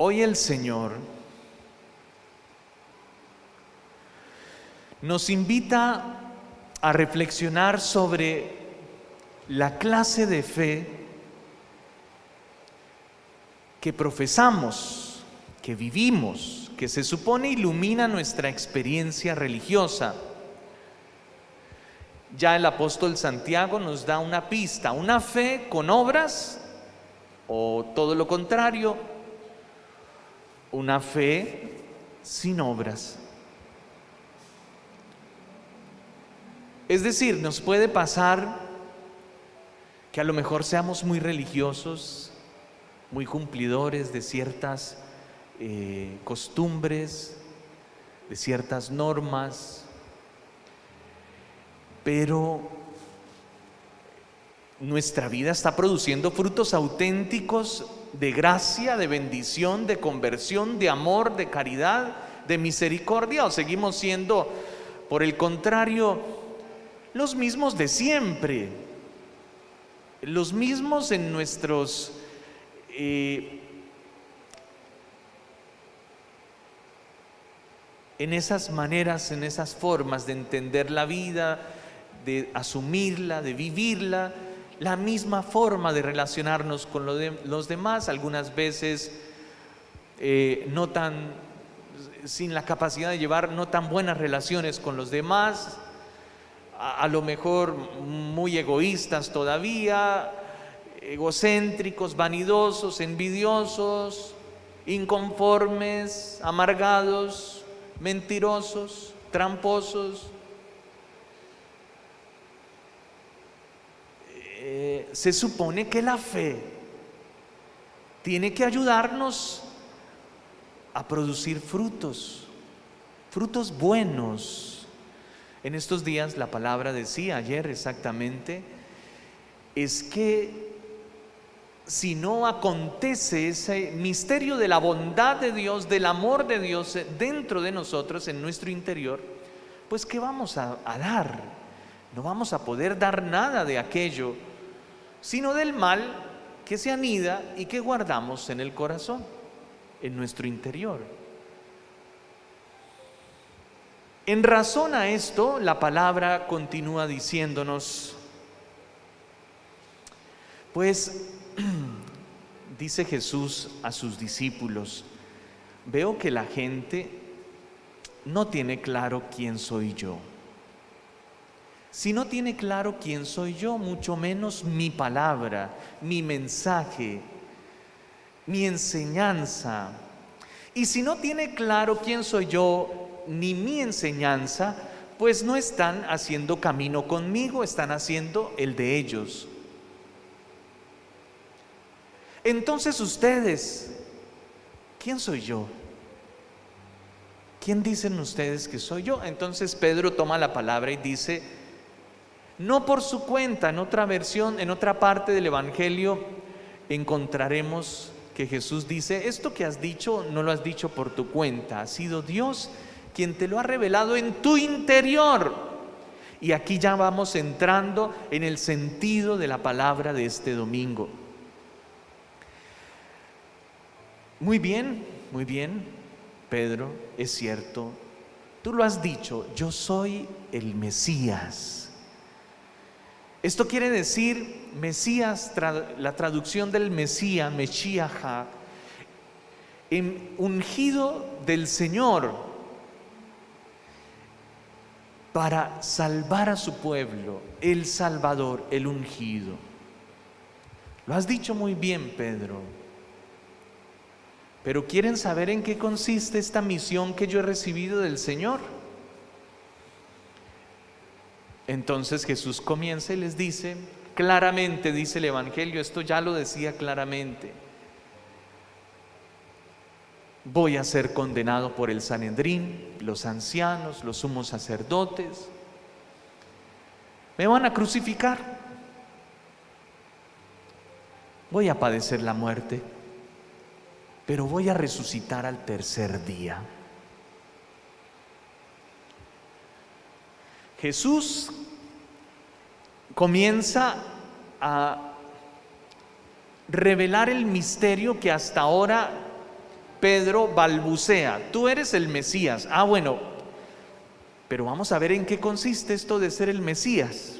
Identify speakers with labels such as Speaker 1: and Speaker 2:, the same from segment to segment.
Speaker 1: Hoy el Señor nos invita a reflexionar sobre la clase de fe que profesamos, que vivimos, que se supone ilumina nuestra experiencia religiosa. Ya el apóstol Santiago nos da una pista: una fe con obras, o todo lo contrario, una fe sin obras. Es decir, nos puede pasar que a lo mejor seamos muy religiosos, muy cumplidores de ciertas costumbres, de ciertas normas, pero nuestra vida está produciendo frutos auténticos de gracia, de bendición, de conversión, de amor, de caridad, de misericordia, o seguimos siendo, por el contrario, los mismos de siempre, los mismos en nuestros en esas maneras, en esas formas de entender la vida, de asumirla, de vivirla, la misma forma de relacionarnos con los demás, algunas veces no tan, sin la capacidad de llevar no tan buenas relaciones con los demás, a lo mejor muy egoístas todavía, egocéntricos, vanidosos, envidiosos, inconformes, amargados, mentirosos, tramposos. Se supone que la fe tiene que ayudarnos a producir frutos buenos. En estos días la palabra decía, ayer exactamente, es que si no acontece ese misterio de la bondad de Dios, del amor de Dios dentro de nosotros, en nuestro interior, pues ¿qué vamos a dar? No vamos a poder dar nada de aquello, sino del mal que se anida y que guardamos en el corazón, en nuestro interior. En razón a esto, la palabra continúa diciéndonos, pues, dice Jesús a sus discípulos: veo que la gente no tiene claro quién soy yo. Si no tiene claro quién soy yo, mucho menos mi palabra, mi mensaje, mi enseñanza. Y si no tiene claro quién soy yo, ni mi enseñanza, pues no están haciendo camino conmigo, están haciendo el de ellos. Entonces ustedes, ¿quién soy yo? ¿Quién dicen ustedes que soy yo? Entonces Pedro toma la palabra y dice, no por su cuenta. En otra versión, en otra parte del Evangelio, encontraremos que Jesús dice, esto que has dicho no lo has dicho por tu cuenta, ha sido Dios quien te lo ha revelado en tu interior. Y aquí ya vamos entrando en el sentido de la palabra de este domingo. Muy bien, Pedro, es cierto, tú lo has dicho, yo soy el Mesías. Esto quiere decir, Mesías, la traducción del Mesías, Meshiach, ungido del Señor para salvar a su pueblo, el Salvador, el ungido. Lo has dicho muy bien, Pedro. Pero ¿quieren saber en qué consiste esta misión que yo he recibido del Señor? Entonces Jesús comienza y les dice, claramente dice el Evangelio, esto ya lo decía claramente, voy a ser condenado por el Sanedrín, los ancianos, los sumos sacerdotes, me van a crucificar, voy a padecer la muerte, pero voy a resucitar al tercer día. Jesús comienza a revelar el misterio que hasta ahora Pedro balbucea: tú eres el Mesías. Ah, bueno, pero vamos a ver en qué consiste esto de ser el Mesías.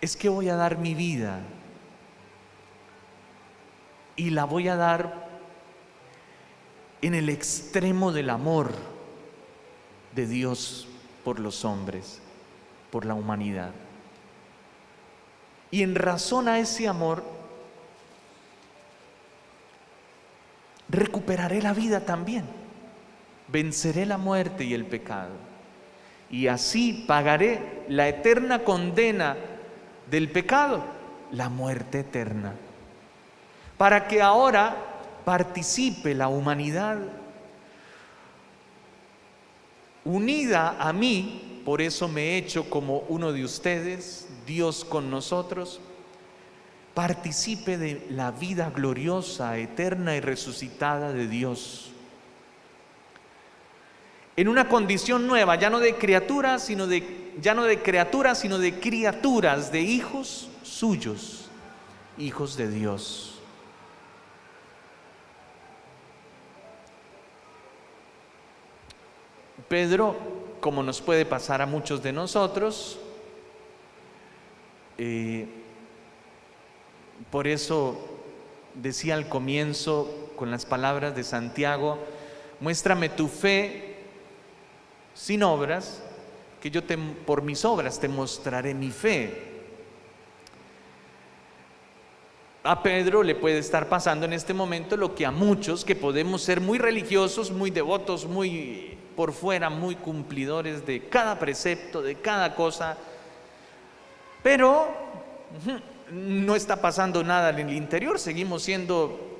Speaker 1: Es que voy a dar mi vida y la voy a dar en el extremo del amor de Dios por los hombres, por la humanidad. Y en razón a ese amor, recuperaré la vida también, venceré la muerte y el pecado, y así pagaré la eterna condena del pecado, la muerte eterna, para que ahora participe la humanidad unida a mí. Por eso me he hecho como uno de ustedes, Dios con nosotros, participe de la vida gloriosa, eterna y resucitada de Dios, en una condición nueva, ya no de criaturas, sino de criaturas, de hijos suyos, hijos de Dios. Pedro, como nos puede pasar a muchos de nosotros, por eso decía al comienzo con las palabras de Santiago: muéstrame tu fe sin obras, que yo por mis obras te mostraré mi fe. A Pedro le puede estar pasando en este momento lo que a muchos, que podemos ser muy religiosos, muy devotos, muy por fuera, muy cumplidores de cada precepto, de cada cosa, pero no está pasando nada en el interior. Seguimos siendo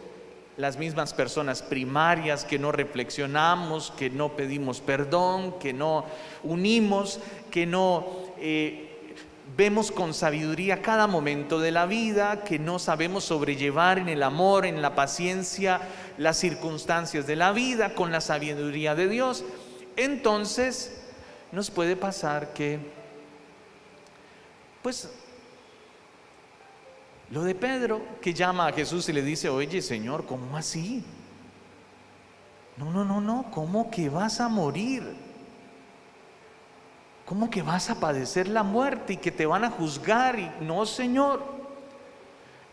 Speaker 1: las mismas personas primarias, que no reflexionamos, que no pedimos perdón, que no unimos, que no vemos con sabiduría cada momento de la vida, que no sabemos sobrellevar en el amor, en la paciencia, las circunstancias de la vida con la sabiduría de Dios. Entonces nos puede pasar que, pues, lo de Pedro, que llama a Jesús y le dice: oye, Señor, ¿cómo así? No, ¿cómo que vas a morir? ¿Cómo que vas a padecer la muerte y que te van a juzgar? Y no, Señor.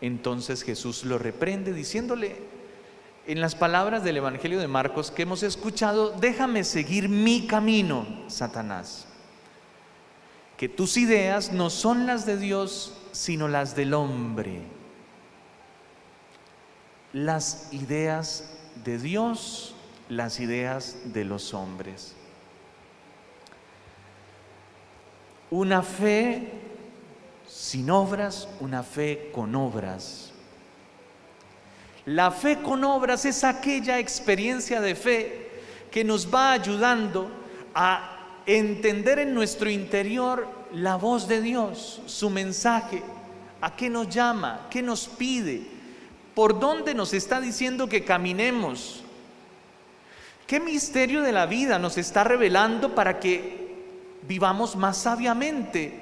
Speaker 1: Entonces Jesús lo reprende diciéndole, en las palabras del Evangelio de Marcos que hemos escuchado: déjame seguir mi camino, Satanás, que tus ideas no son las de Dios, sino las del hombre. Las ideas de Dios, las ideas de los hombres. Una fe sin obras, una fe con obras. La fe con obras es aquella experiencia de fe que nos va ayudando a entender en nuestro interior la voz de Dios, su mensaje, a qué nos llama, qué nos pide, por dónde nos está diciendo que caminemos, qué misterio de la vida nos está revelando para que vivamos más sabiamente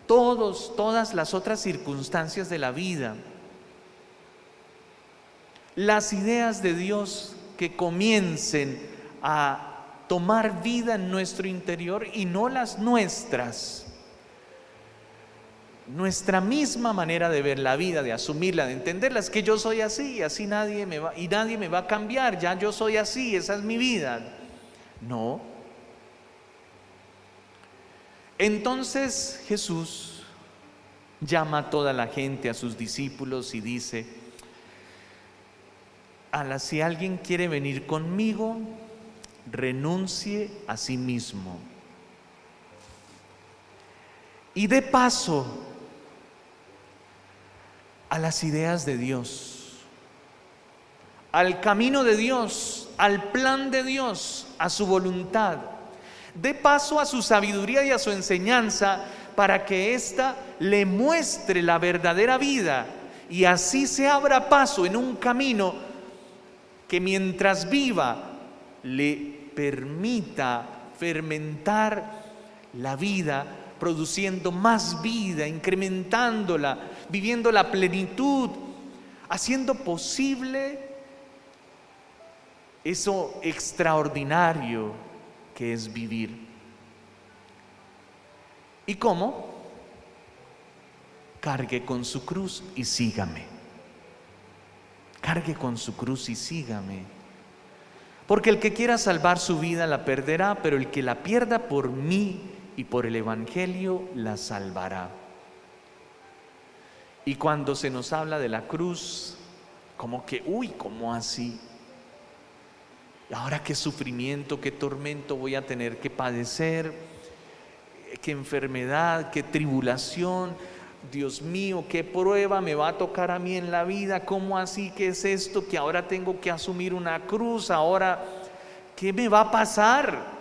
Speaker 1: todas las otras circunstancias de la vida. Las ideas de Dios que comiencen a tomar vida en nuestro interior y no las nuestras. Nuestra misma manera de ver la vida, de asumirla, de entenderla, es que yo soy así y así nadie me va a cambiar, ya yo soy así, esa es mi vida. No. Entonces Jesús llama a toda la gente, a sus discípulos, y dice: si alguien quiere venir conmigo, renuncie a sí mismo y dé paso a las ideas de Dios, al camino de Dios, al plan de Dios, a su voluntad. Dé paso a su sabiduría y a su enseñanza para que ésta le muestre la verdadera vida, y así se abra paso en un camino que mientras viva le permita fermentar la vida, produciendo más vida, incrementándola, viviendo la plenitud, haciendo posible eso extraordinario que es vivir. ¿Y cómo? Cargue con su cruz y sígame. Cargue con su cruz y sígame. Porque el que quiera salvar su vida la perderá, pero el que la pierda por mí y por el Evangelio la salvará. Y cuando se nos habla de la cruz, como que, ¿cómo así? Ahora qué sufrimiento, qué tormento voy a tener que padecer, qué enfermedad, qué tribulación, Dios mío, qué prueba me va a tocar a mí en la vida. ¿Cómo así? ¿Qué es esto? Que ahora tengo que asumir una cruz. Ahora, ¿qué me va a pasar?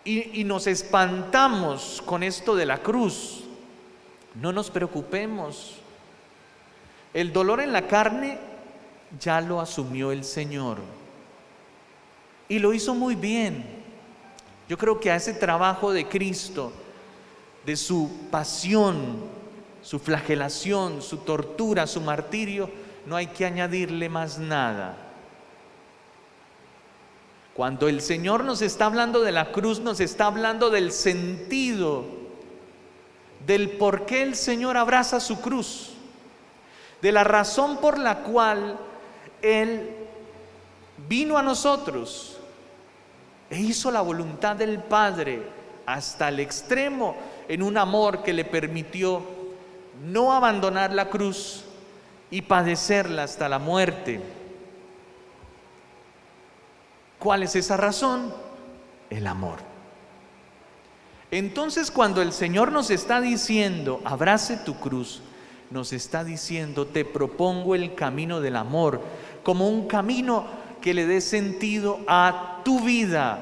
Speaker 1: Y nos espantamos con esto de la cruz. No nos preocupemos. El dolor en la carne ya lo asumió el Señor y lo hizo muy bien. Yo creo que a ese trabajo de Cristo, de su pasión, su flagelación, su tortura, su martirio, no hay que añadirle más nada. Cuando el Señor nos está hablando de la cruz, nos está hablando del sentido, del por qué el Señor abraza su cruz, de la razón por la cual Él vino a nosotros e hizo la voluntad del Padre hasta el extremo, en un amor que le permitió no abandonar la cruz y padecerla hasta la muerte. ¿Cuál es esa razón? El amor. Entonces, cuando el Señor nos está diciendo, abrace tu cruz, nos está diciendo, te propongo el camino del amor, como un camino que le dé sentido a tu vida,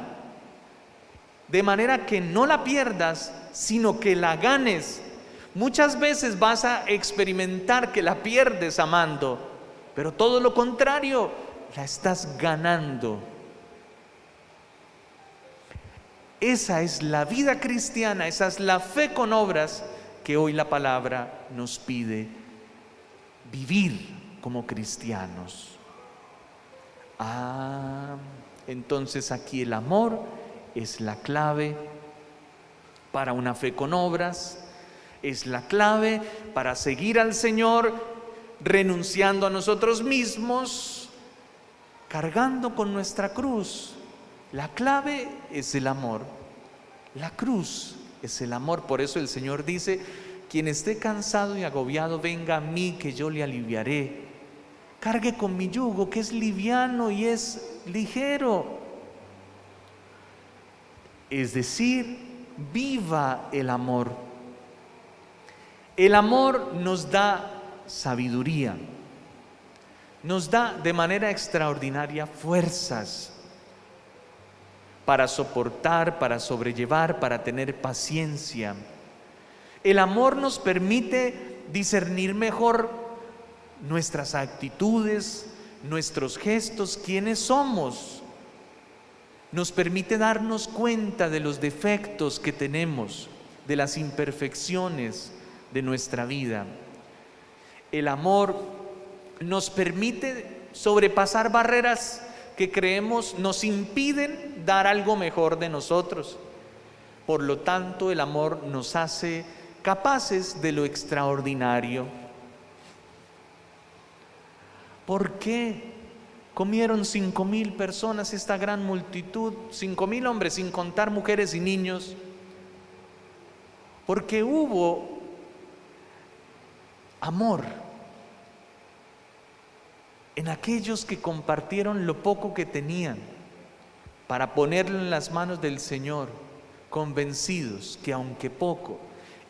Speaker 1: de manera que no la pierdas, sino que la ganes. Muchas veces vas a experimentar que la pierdes amando, pero todo lo contrario, la estás ganando. Esa es la vida cristiana, esa es la fe con obras que hoy la palabra nos pide vivir como cristianos. Entonces aquí el amor es la clave para una fe con obras, es la clave para seguir al Señor, renunciando a nosotros mismos, cargando con nuestra cruz. La clave es el amor, la cruz es el amor. Por eso el Señor dice, quien esté cansado y agobiado, venga a mí que yo le aliviaré. Cargue con mi yugo, que es liviano y es ligero. Es decir, viva el amor. El amor nos da sabiduría, nos da de manera extraordinaria fuerzas para soportar, para sobrellevar, para tener paciencia. El amor nos permite discernir mejor nuestras actitudes, nuestros gestos, quiénes somos. Nos permite darnos cuenta de los defectos que tenemos, de las imperfecciones de nuestra vida. El amor nos permite sobrepasar barreras que creemos nos impiden dar algo mejor de nosotros. Por lo tanto, el amor nos hace capaces de lo extraordinario. ¿Por qué comieron 5,000 personas esta gran multitud? 5,000 hombres, sin contar mujeres y niños. Porque hubo amor en aquellos que compartieron lo poco que tenían para ponerlo en las manos del Señor, convencidos que aunque poco,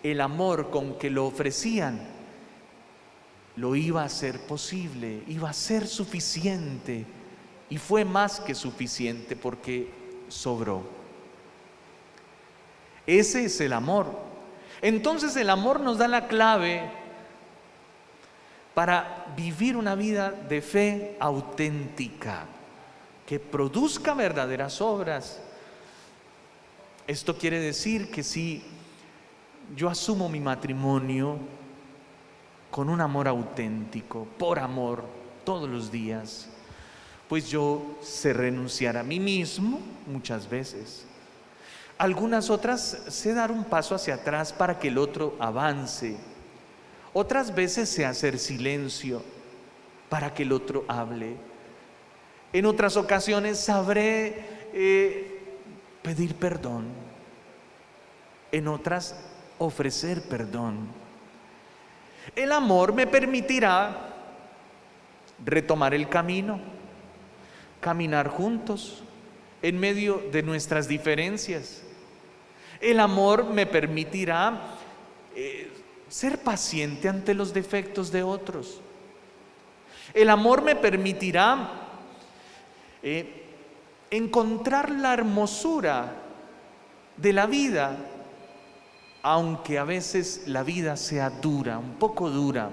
Speaker 1: el amor con que lo ofrecían lo iba a hacer posible, iba a ser suficiente, y fue más que suficiente porque sobró. Ese es el amor. Entonces el amor nos da la clave para vivir una vida de fe auténtica, que produzca verdaderas obras. Esto quiere decir que si yo asumo mi matrimonio con un amor auténtico, por amor, todos los días, Pues yo sé renunciar a mí mismo muchas veces. Algunas otras sé dar un paso hacia atrás para que el otro avance. Otras veces sé hacer silencio para que el otro hable. En otras ocasiones sabré pedir perdón. En otras, ofrecer perdón. El amor me permitirá retomar el camino, caminar juntos en medio de nuestras diferencias. El amor me permitirá ser paciente ante los defectos de otros. El amor me permitirá encontrar la hermosura de la vida, aunque a veces la vida sea dura, un poco dura.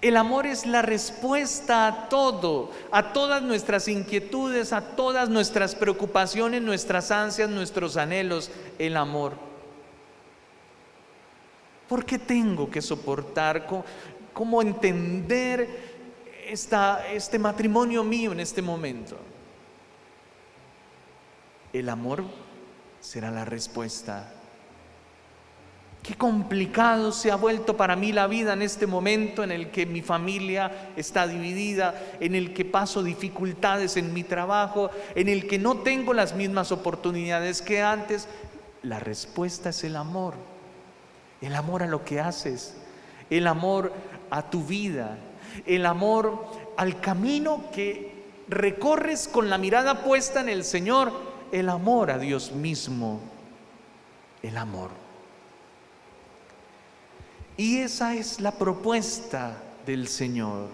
Speaker 1: El amor es la respuesta a todo, a todas nuestras inquietudes, a todas nuestras preocupaciones, nuestras ansias, nuestros anhelos. El amor. ¿Por qué tengo que soportar? ¿Cómo entender este matrimonio mío en este momento? El amor será la respuesta. Qué complicado se ha vuelto para mí la vida en este momento en el que mi familia está dividida, en el que paso dificultades en mi trabajo, en el que no tengo las mismas oportunidades que antes. La respuesta es el amor a lo que haces, el amor a tu vida, el amor al camino que recorres con la mirada puesta en el Señor, el amor a Dios mismo, el amor. Y esa es la propuesta del Señor.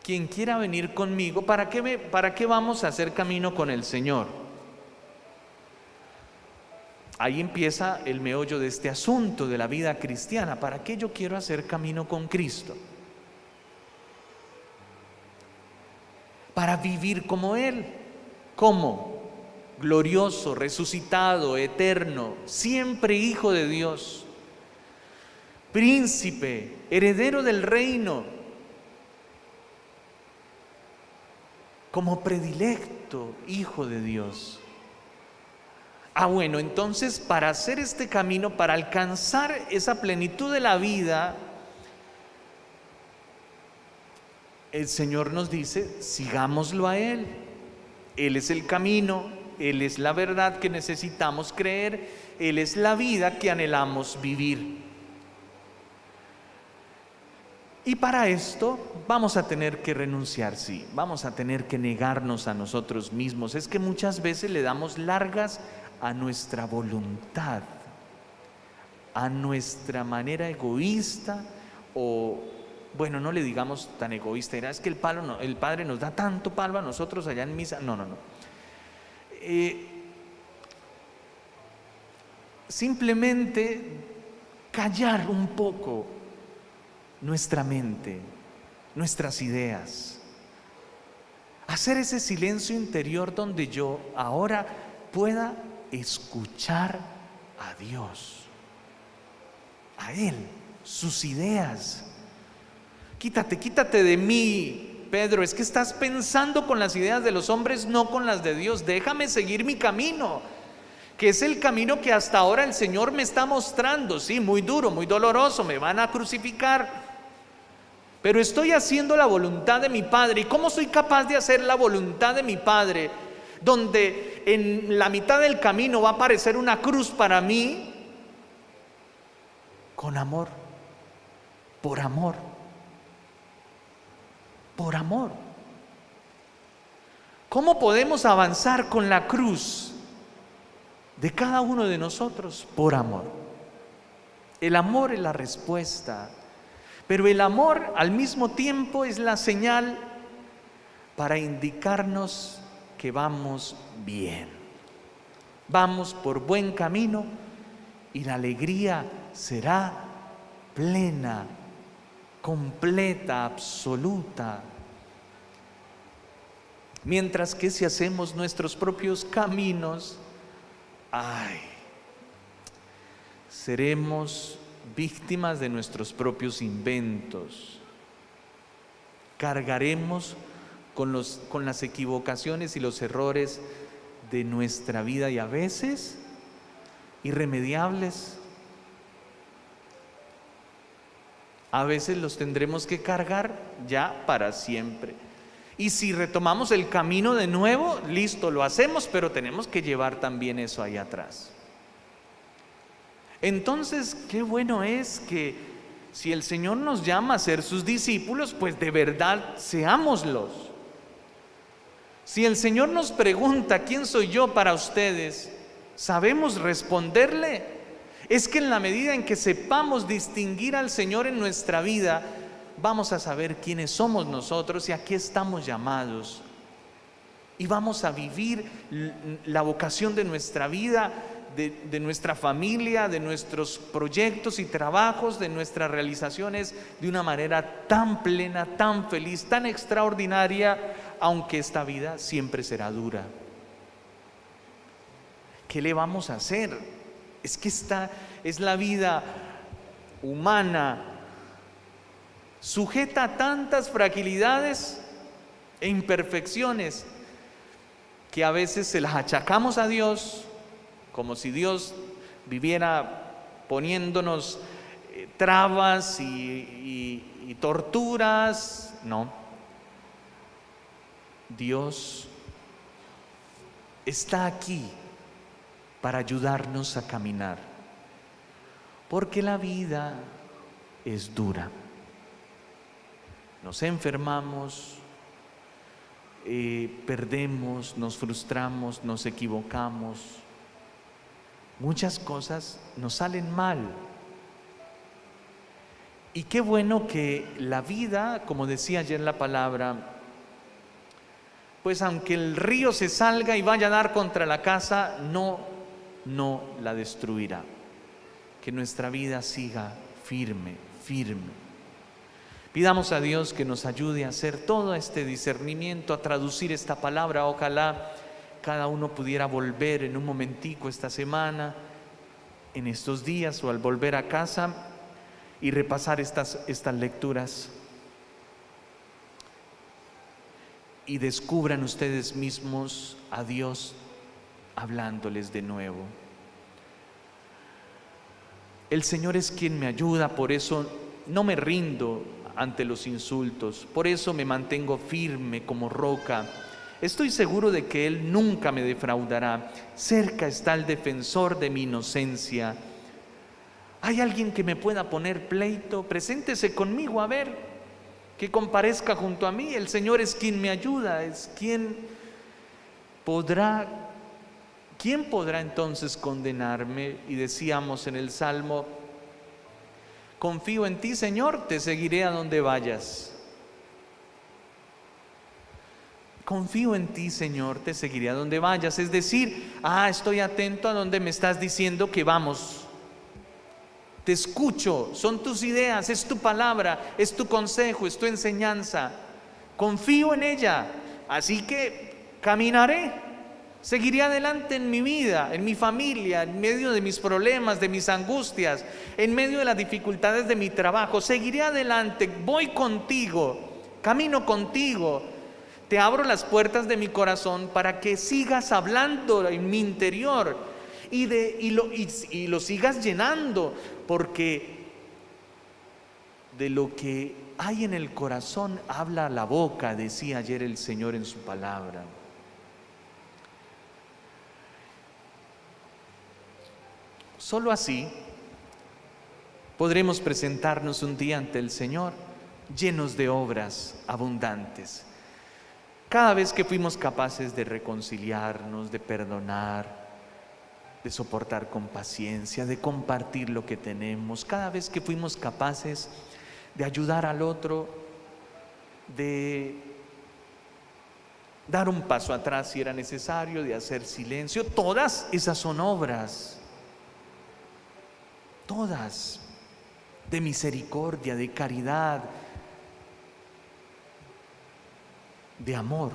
Speaker 1: Quien quiera venir conmigo, ¿para qué vamos a hacer camino con el Señor? Ahí empieza el meollo de este asunto de la vida cristiana. ¿Para qué yo quiero hacer camino con Cristo? Para vivir como Él. ¿Cómo? Glorioso, resucitado, eterno, siempre Hijo de Dios, príncipe, heredero del reino, como predilecto Hijo de Dios. Bueno, entonces para hacer este camino, para alcanzar esa plenitud de la vida, el Señor nos dice, sigámoslo a Él. Él es el camino, Él es la verdad que necesitamos creer, Él es la vida que anhelamos vivir. Y para esto vamos a tener que renunciar, sí, vamos a tener que negarnos a nosotros mismos. Es que muchas veces le damos largas a nuestra voluntad, a nuestra manera egoísta, o bueno, no le digamos tan egoísta, es que el Padre nos da tanto palo a nosotros allá en misa. No. Simplemente callar un poco nuestra mente, nuestras ideas, hacer ese silencio interior donde yo ahora pueda escuchar a Dios, a Él, sus ideas. Quítate de mí, Pedro, es que estás pensando con las ideas de los hombres, no con las de Dios. Déjame seguir mi camino, que es el camino que hasta ahora el Señor me está mostrando. Sí, muy duro, muy doloroso, me van a crucificar, pero estoy haciendo la voluntad de mi Padre. ¿Y cómo soy capaz de hacer la voluntad de mi Padre, donde en la mitad del camino va a aparecer una cruz para mí? Con amor, por amor. Por amor. ¿Cómo podemos avanzar con la cruz de cada uno de nosotros? Por amor. El amor es la respuesta, pero el amor al mismo tiempo es la señal para indicarnos que vamos bien, vamos por buen camino y la alegría será plena, completa, absoluta. Mientras que si hacemos nuestros propios caminos, seremos víctimas de nuestros propios inventos. cargaremos con las equivocaciones y los errores de nuestra vida, y a veces irremediables. A veces los tendremos que cargar ya para siempre. Y si retomamos el camino de nuevo, listo, lo hacemos, pero tenemos que llevar también eso ahí atrás. Entonces, qué bueno es que si el Señor nos llama a ser sus discípulos, pues de verdad seámoslos. Si el Señor nos pregunta, ¿quién soy yo para ustedes?, ¿sabemos responderle? Es que en la medida en que sepamos distinguir al Señor en nuestra vida, vamos a saber quiénes somos nosotros y a qué estamos llamados. Y vamos a vivir la vocación de nuestra vida, de nuestra familia, de nuestros proyectos y trabajos, de nuestras realizaciones, de una manera tan plena, tan feliz, tan extraordinaria, aunque esta vida siempre será dura. ¿Qué le vamos a hacer? Es que esta es la vida humana, sujeta a tantas fragilidades e imperfecciones que a veces se las achacamos a Dios, como si Dios viviera poniéndonos trabas y torturas. No, Dios está aquí para ayudarnos a caminar, porque la vida es dura. Nos enfermamos, perdemos, nos frustramos, nos equivocamos. Muchas cosas nos salen mal. Y qué bueno que la vida, como decía ayer la palabra, pues aunque el río se salga y vaya a dar contra la casa, no la destruirá. Que nuestra vida siga firme, firme. Pidamos a Dios que nos ayude a hacer todo este discernimiento, a traducir esta palabra. Ojalá cada uno pudiera volver en un momentico esta semana, en estos días o al volver a casa, y repasar estas lecturas, y descubran ustedes mismos a Dios hablándoles de nuevo. El Señor es quien me ayuda, por eso no me rindo ante los insultos, por eso me mantengo firme como roca. Estoy seguro de que Él nunca me defraudará. Cerca está el defensor de mi inocencia. ¿Hay alguien que me pueda poner pleito? Preséntese conmigo, a ver, que comparezca junto a mí. El Señor es quien me ayuda, es quien podrá entonces condenarme. Y decíamos en el Salmo: confío en ti, Señor, te seguiré a donde vayas. Confío en ti, Señor, te seguiré a donde vayas. Es decir, estoy atento a donde me estás diciendo que vamos. Te escucho, son tus ideas, es tu palabra, es tu consejo, es tu enseñanza. Confío en ella, así que caminaré, seguiré adelante en mi vida, en mi familia, en medio de mis problemas, de mis angustias, en medio de las dificultades de mi trabajo. Seguiré adelante, voy contigo, camino contigo. Te abro las puertas de mi corazón para que sigas hablando en mi interior y lo sigas llenando, porque de lo que hay en el corazón habla la boca, decía ayer el Señor en su palabra. Solo así podremos presentarnos un día ante el Señor llenos de obras abundantes. Cada vez que fuimos capaces de reconciliarnos, de perdonar, de soportar con paciencia, de compartir lo que tenemos, cada vez que fuimos capaces de ayudar al otro, de dar un paso atrás si era necesario, de hacer silencio, todas esas son obras, todas de misericordia, de caridad, de amor,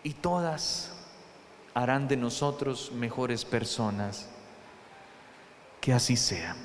Speaker 1: y todas harán de nosotros mejores personas. Que así sea.